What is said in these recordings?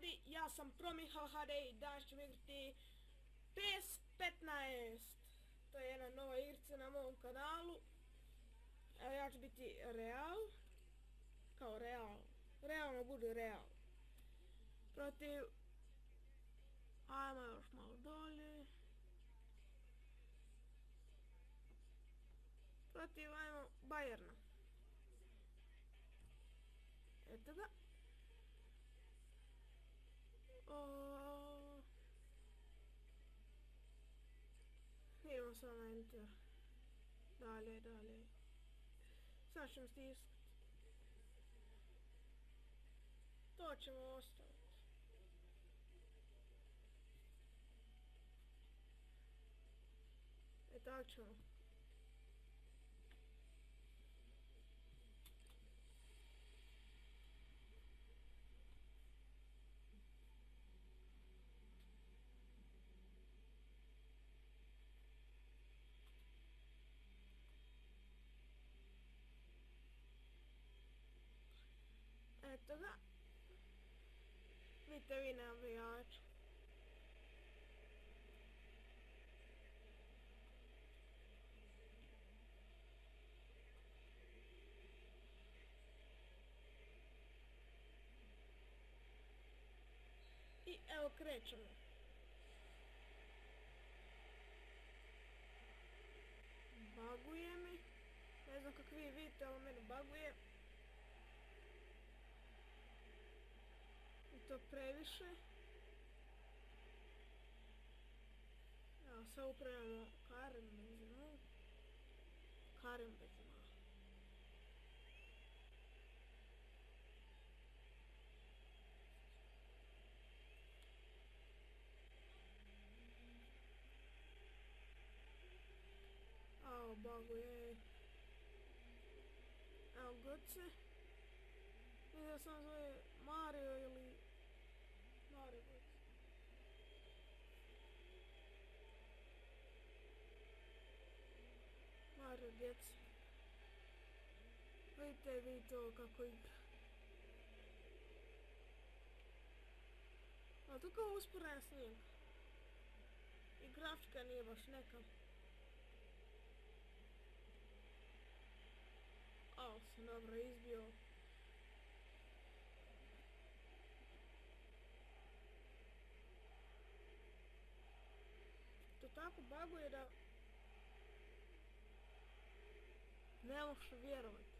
ljudi, ja sam Promihal HD i danas ćemo igrati PES 15. To je jedna nova igrica na mom kanalu. Evo ja ću biti Real. Kao Real. Realno bude Real. Protiv... Ajmo još malo dolje. Protiv, ajmo, Bayerna. Eto ga. Idemo sad na enter. Dalje. Sad ćemo stiskati. To ćemo ostaviti. Tako ćemo. Eto ga. Vidite vi navijača. I evo krećemo. Baguje mi. Ne znam kako vi vidite, ali mene baguje. I to previše. Evo sad upravljamo Karim Benzema. Evo baguje. Evo Götze. Mislim da sam zove Mario ili... Mario Götze. Mario Götze. Vidite vi to kako igra. Ali tu kao usporena snimka. I grafika nije baš neka. Ovo sam dobro izbio. To tako baguje da... Ne možeš vjerovati.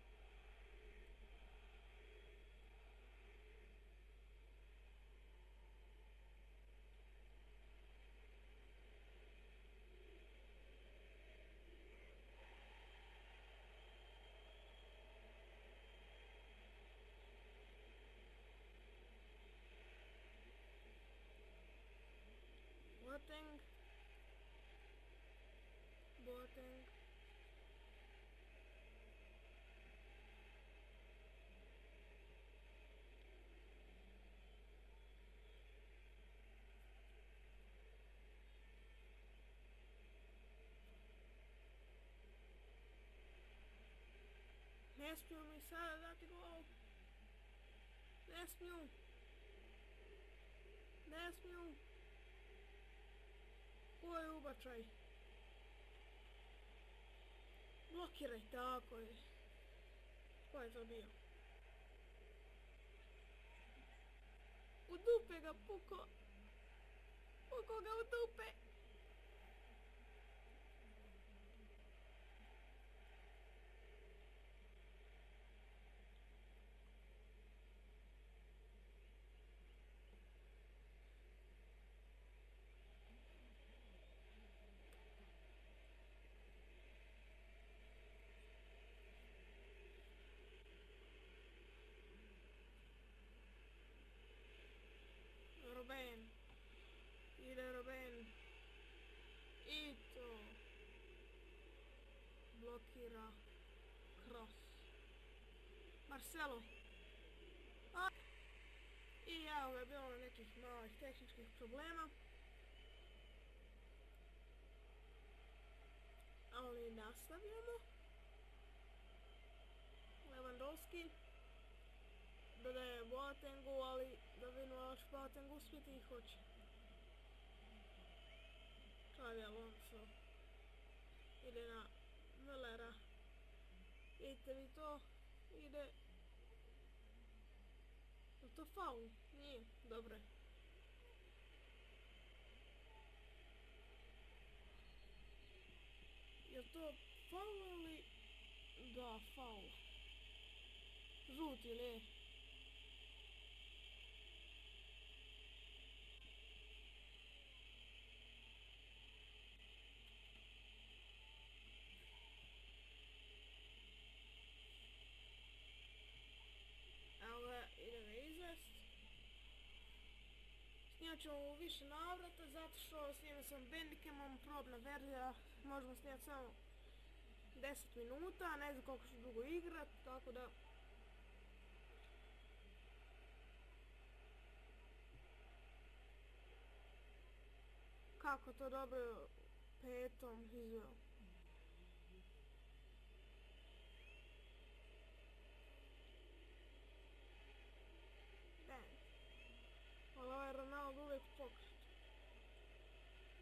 Boateng. Ne smiju mi sada dati gol. Ne smiju. Ovo je ubačaj. Blokiraj, tako je. Ko je to bio? U dupe ga puko. Puko ga u dupe. Robben. Ide Robben. I to. Blokira. Kroos. Marcelo. I evo ga, bilo nekih malih tehničkih problema. Ali nastavljamo. Lewandowski. da je Boatengu, ali da vidimo da će Boateng uspjeti i hoće. Xabi Alonso ide na Müllera. Vidite vi to? Ide... Je to faul? Nije. Dobro je. Je to faul ili... Da, faul. Žut ili je? Evo ga, ide ga izvest. Snijat ćemo u više navrata, zato što snimam sam Bandicamom, probna verzija, možemo snijati samo 10 minuta, ne znam koliko ću dugo igrat, tako da... Kako to dobro petom izveo. Ali ovaj Ronaldo uvijek pokret.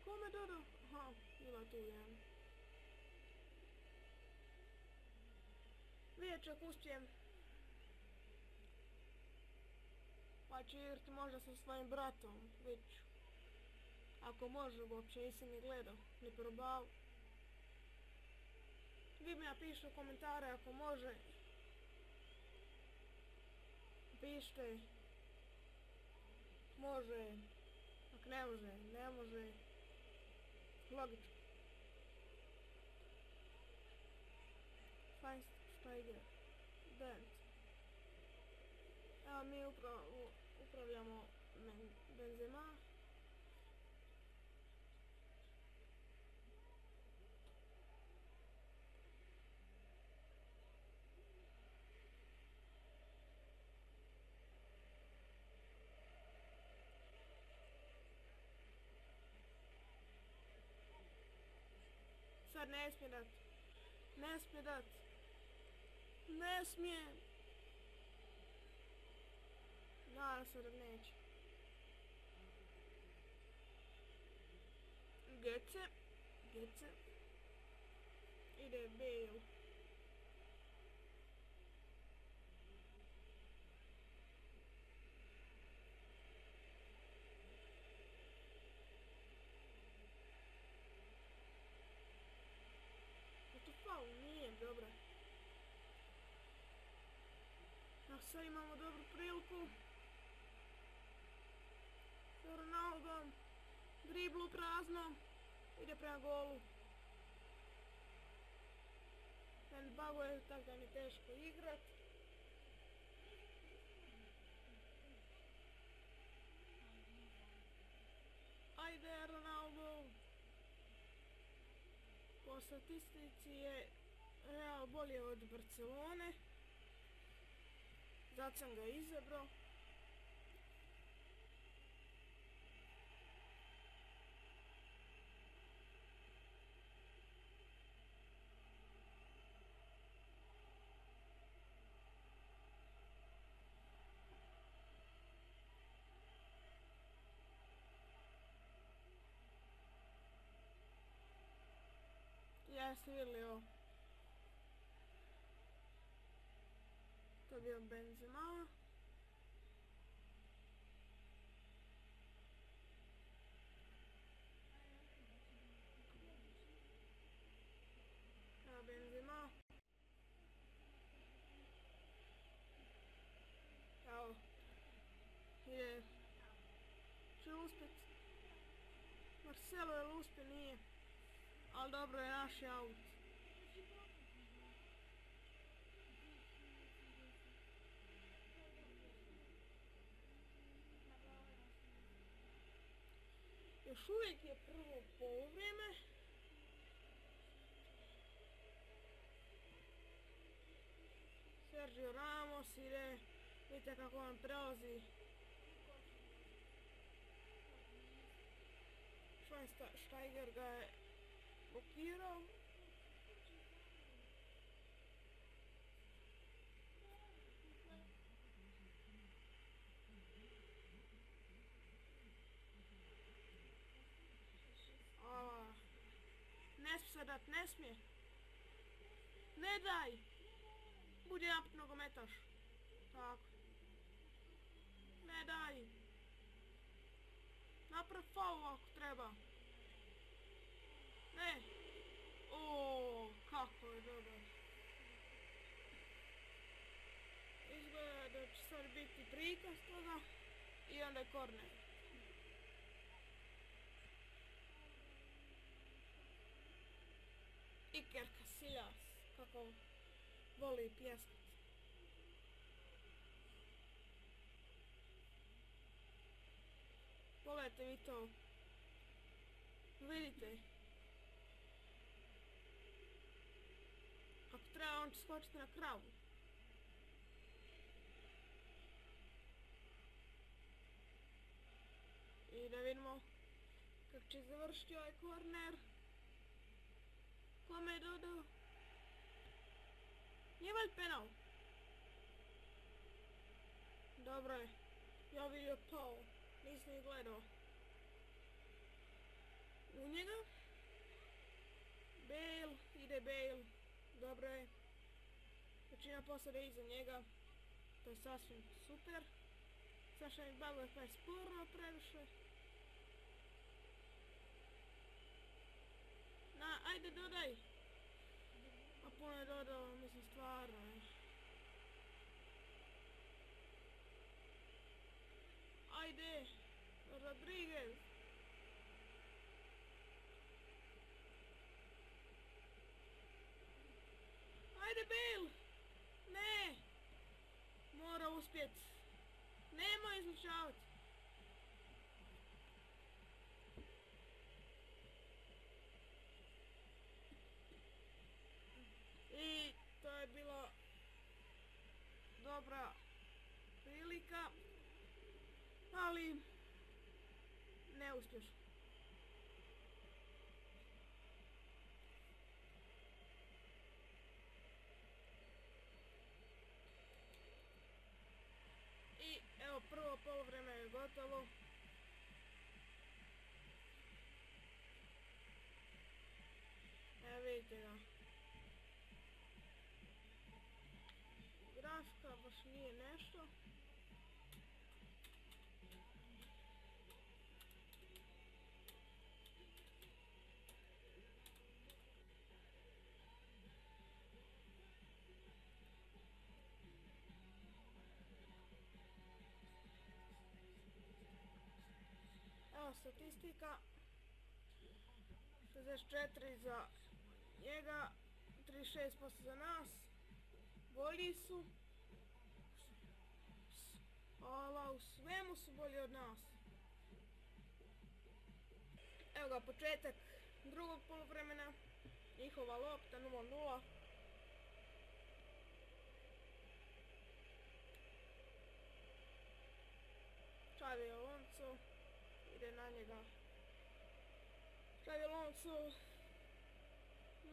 Kome dodao? Aha, ima tu jedan. Vidjet ću ako uspijem. Pa ću igrati možda sa svojim bratom, vidjet ću. Ako može, uopće nisam ni gledao, ni probao. Vi mi napišite u komentare ako može. Pišite. Može. Ako ne može, ne može. Logično. Schweinsteiger. Dent. Evo mi upravljamo Benzema. Sad ne smije dat. Ne smije dat. Ne smije. Nadam se da neće. Götze. Götze. Ide Bale. Faul nije, dobro. A sad imamo dobru priliku. Sa Ronaldom. Driblu prazno. Ide prema golu. Bago je tako da mi teško igrat. Ajde Ronaldo. Po statistici je Real bolje od Barcelone. Zato sam ga izabrao. Jeste vidjeli ovo. To je bio Benzema. Evo Benzema. Evo. Ide. Će uspjet. Marcelo je li uspje? Nije. Ali dobro je naš aut. Još uvijek je prvo polovrijeme. Sergio Ramos ide. Vidite kako on prelazi. Schweinsteiger ga je blokirao. dat, ne smije. Ne daj. Budi naput nogometaš. Tako. Ne daj. Naprav faul ako treba. Ne. O, kako je dobar. Izgleda da će sad biti prikaz toga. I onda je korner. Iker Casillas, kako voli pjeskat. Pogledajte vi to. Vidite. Ako treba, on će skočiti na kravu. I da vidimo kako će završiti ovaj korner. Kome je dodao? Nije valjda penal? Dobro je. Ja vidio pao. Nisam ih gledao. U njega. Bale. Ide Bale. Dobro je. Većina posade iza njega. To je sasvim super. Saša mi baguje pa je sporno previše. Na, ajde dodaj. A puno je dodao, mislim stvarno je. Ajde, Rodriguez. Ajde Bale. Ne. Mora uspjet. Nemoj izlučavati. I to je bila dobra prilika, ali neuspješno. I evo prvo poluvreme je gotovo. Evo vidite ga. Grafika baš nije nešto. Evo statistika. 64 za njega, 36% za nas. Bolji su. U svemu su bolji od nas. Evo ga početak drugog poluvremena. Njihova lopta 0-0. Xabi Alonso ide na njega. Xabi Alonso.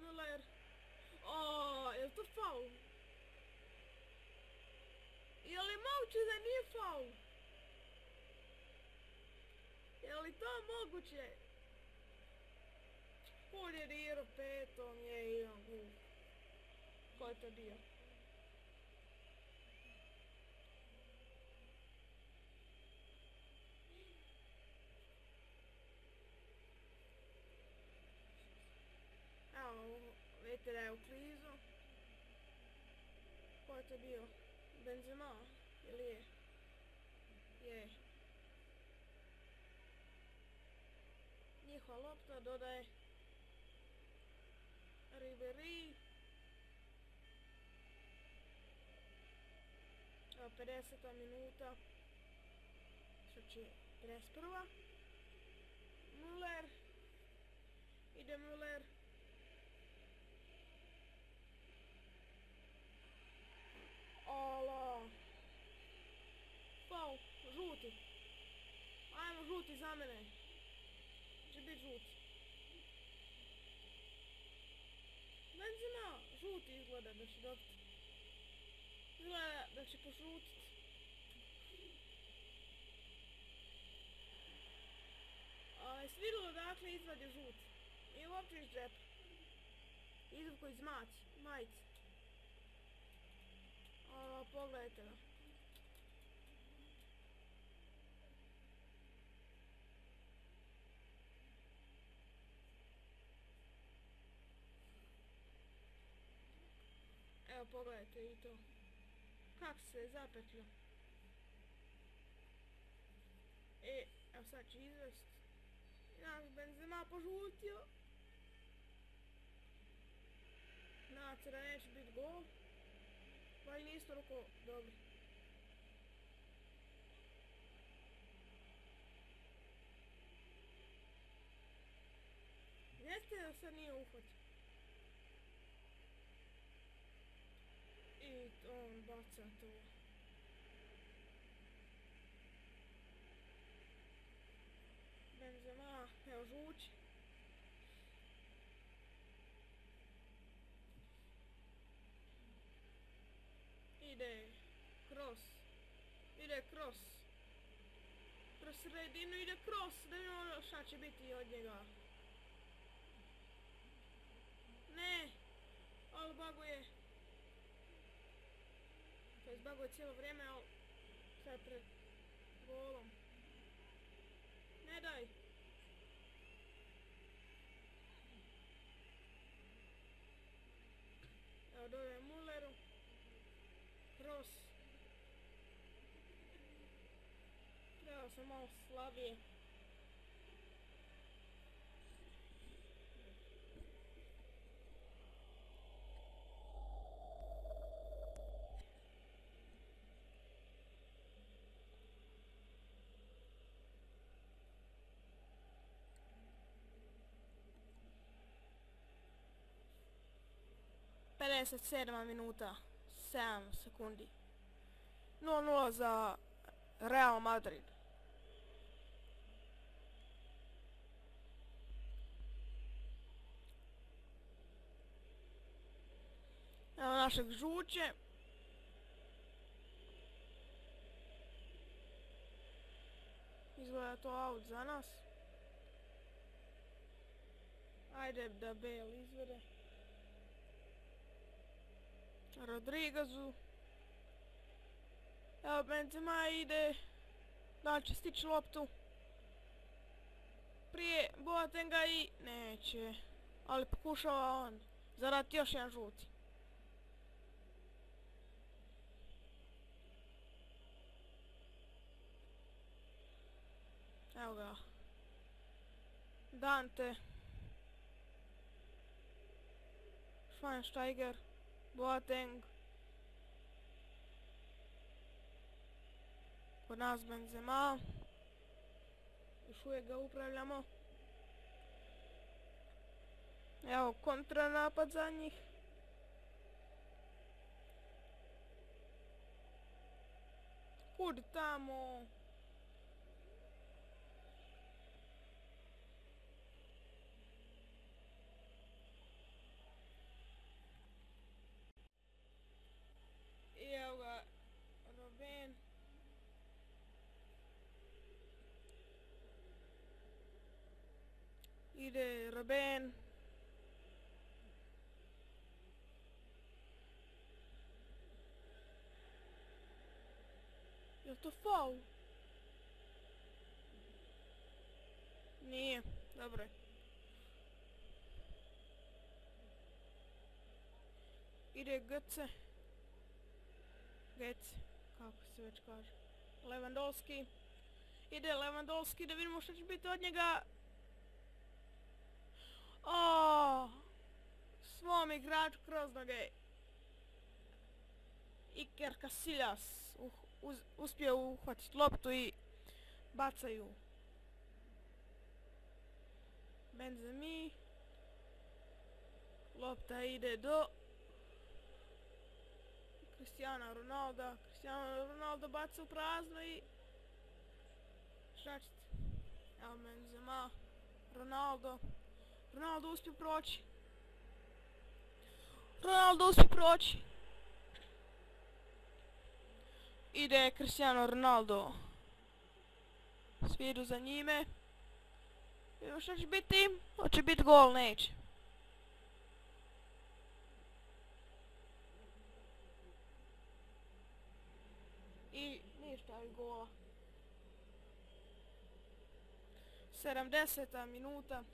Müller. Je li to faul? Je li moguće da nije faul? Je li to moguće? On je dirao petom, je imam guf. Ko je to dio? Evo, vidite da je u krizu. Ko je to bio? Benzema? Ili je? Je. Njihova lopta dodaje Ribery. Evo 50. minuta. Znači 51. Müller. Ide Müller. Ala. Faul. Žuti. Ajmo žuti za mene. Će biti žuti. Benzema. Žuti izgleda da će dobiti. Izgleda da će požutit. Jesi vidjelo dakle izvadio žut? I uopće iz džepa. Izvuko iz majice. O, pogledajte ga. Evo pogledajte i to. Kako se zapetlja. Evo sad ću izvest. Naš Benzema požutio. Nacera neće biti gol. Pa i nisu toliko dobri. Jeste da sad nije uhvatio. I on baca to. Benzema, evo žuči. Ide cross. Kroz sredinu ide cross, da vidimo ono šta će biti od njega. Ne, ali baguje. To je baguje cijelo vrijeme, ali sad pred golom. Ne daj. Evo dole Mulleru. Cross. Trebao sam malo slabije. Pedeset 7 minuta, 7 sekundi. 0-0 za Real Madrid. Evo našeg žuće. Izgleda to aut za nas. Ajde da Bale izvede. Rodrigezu. Evo Benzema ide. Da li će stići loptu? Prije Boatenga i neće. Ali pokušava on zaraditi još jedan žuti. Evo ga. Dante. Schweinsteiger. Boateng. Kod nas Benzema. Još uvijek ga upravljamo. Evo kontranapad za njih. Kud tamo? I evo ga Robben. Ide Robben. Je to faul? Nije, dobro je. Ide Götze. Kako se već kaže. Lewandowski. Ide Lewandowski, da vidimo što će biti od njega. Svom igraču kroz noge. Iker Casillas uspio uhvatiti loptu i bacaju. Benzema. Lopta ide do Cristiano Ronaldo. Cristiano Ronaldo baca u prazno i šta ćete? Evo Benzema. Ronaldo uspio proći. Ide Cristiano Ronaldo. Svi idu za njime. Vidimo što će biti. Hoće biti gol, neće. 70. minuta.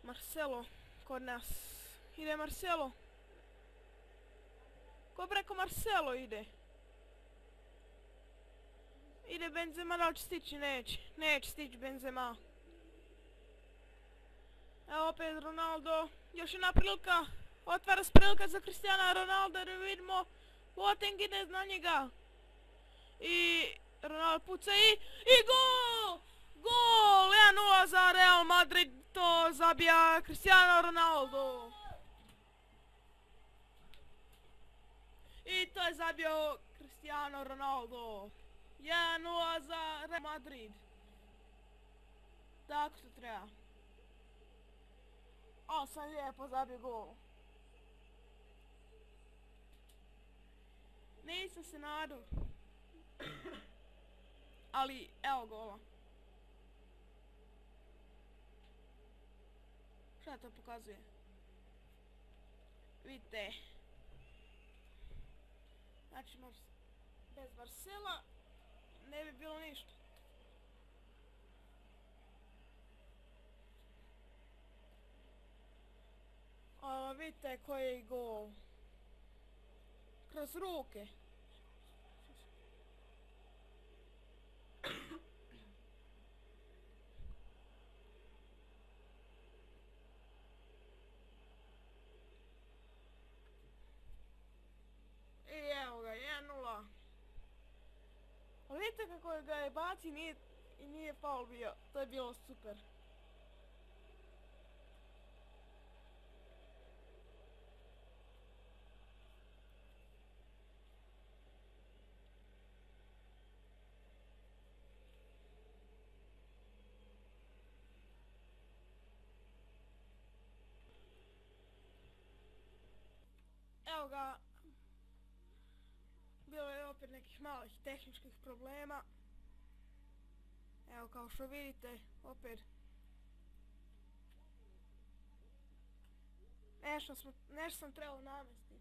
Marcelo kod nas. Ide Marcelo. Ko preko Marcelo ide? Ide Benzema, da li će stići? Neće. Neće stići Benzema. Evo opet Ronaldo. Još jedna prilika. Otvara se prilika za Cristiano Ronaldo jer vidimo Boateng ide na njega. I Ronaldo puca i gol! Gol! 1-0 za Real Madrid. To zabija Cristiano Ronaldo. I to je zabio Cristiano Ronaldo. 1-0 za Real Madrid. Tako to treba. O, sam lijepo zabio gol. Nisam se nadao. Ali, evo gola. Šta to pokazuje? Vidite. Znači, bez Marcela ne bi bilo ništa. A vidite koji je gol. Kroz ruke. I evo ga, 1-0. Ali vidite kako ga je baci i nije faul bio. To je bilo super. Evo ga. Bilo je opet nekih malih tehničkih problema. Evo kao što vidite, opet nešto sam trebao namestiti.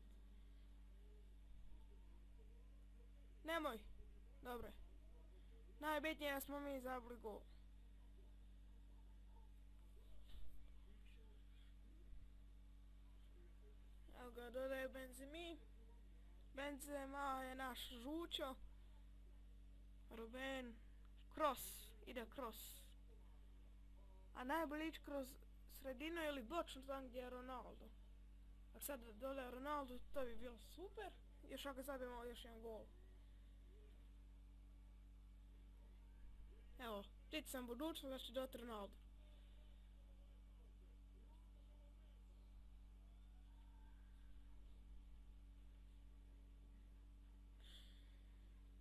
Nemoj. Dobro. Najbitnije je da smo mi zabili gol. Evo ga, dodaje Benzemi. Benzema je naš žučo. Ruben. Kroos. Ide Kroos. A najbolje ići kroz sredinu ili bočno tam gdje je Ronaldo. A sad da dodaje Ronaldo, to bi bilo super. Još ako zabijemo još jedan gol. Evo, pritisam budućnost da će doti Ronaldo.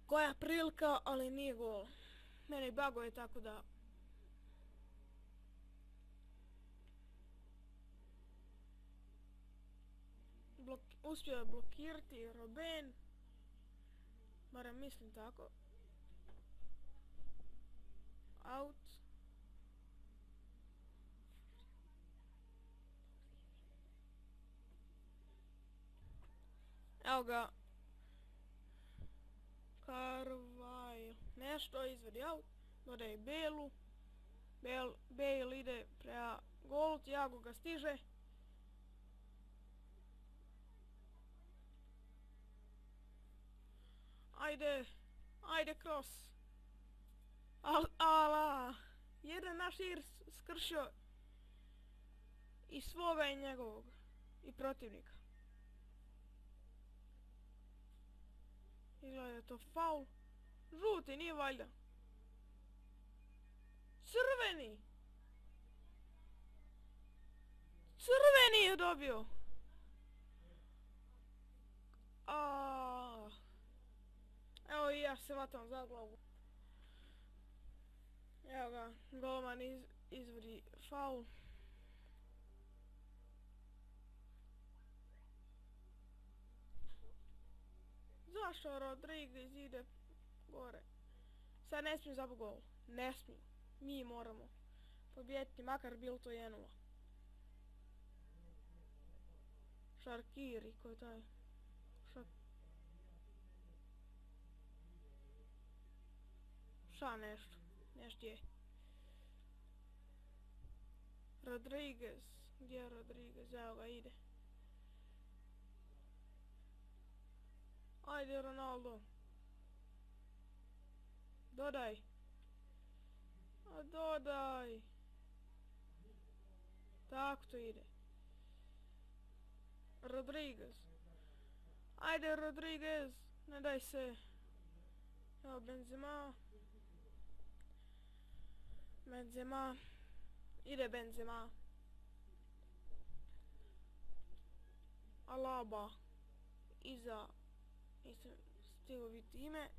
Koja prilika, ali nije gol. Meni baguje tako da... Uspio je blokirati Robben. Barem mislim tako. Out. Evo ga. Carvajal. Nešto izvedi out. Dodaje Belu. Bale ide prema golu. Thiago ga stiže. Ajde Kroos. Ala. Jedan naš igr skršio i svoga i njegovog. I protivnika. Izgleda je to faul. Žuti, nije valjda. Crveni! Crveni je dobio! Evo i ja se vatam za glavu. Evo ga, golman izvodi faul. Zašto Rodriguez ide gore? Sad ne smijem zabiti gol. Ne smiju. Mi moramo pobijediti, makar bilo to 1-0. Šarkiri, ko je taj? Nešto. Nešto je. Rodriguez. Gdje je Rodriguez? Evo ga, ide. Ajde, Ronaldo. Dodaj. A dodaj. Tako to ide. Rodriguez. Ajde, Rodriguez. Ne daj se. Evo Benzema. Benzema. Ide Benzema. Alaba. Iza. Nisam stigao vidjeti ime.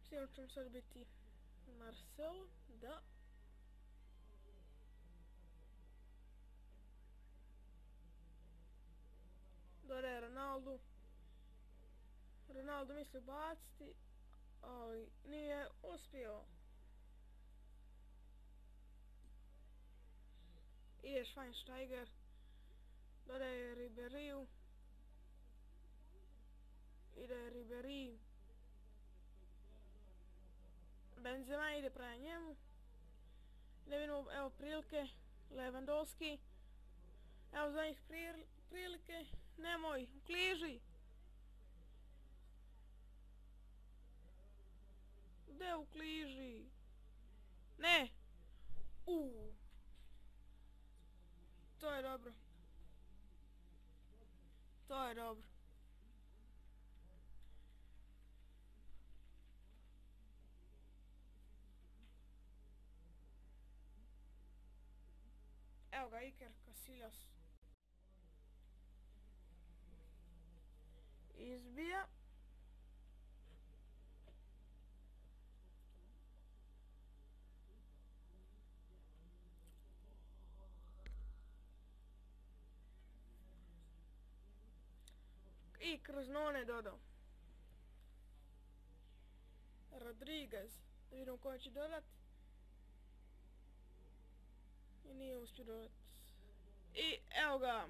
Sigurno će mi sad biti Marcelo. Da. Dodaj Ronaldo. Ronaldo misli baciti, ali nije uspio. Ide Schweinsteiger. Dodaj Riberiju. Ide Riberi. Benzema ide prema njemu. Ne vidimo, evo prilike. Lewandowski. Evo za njih prilike. Nemoj, ukliži. Gde ukliži? Ne! To je dobro. To je dobro. Evo ga, Iker Casillas. Izbija. I kroz none dodao. Rodriguez. Da vidimo ko će dodat. I nije uspio dodat. I evo ga.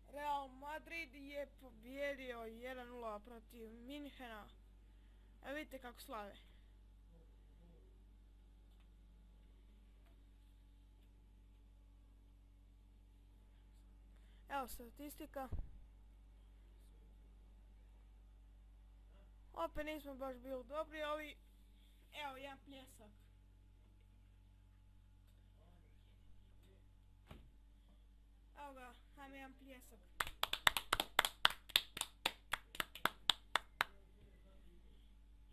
Real Madrid je pobjedio 1-0 protiv Minhena. Evo vidite kako slave. Evo statistika. Opet nismo baš bili dobri, ali evo jedan pljesak. Evo ga, hajmo jedan pljesak.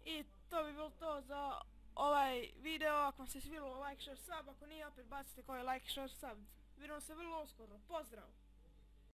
I to bi bilo to za ovaj video. Ako vam se svidjelo, like, share, sub. Ako nije, opet bacite koji like, share, sub. Vidimo se vrlo uskoro. Pozdrav!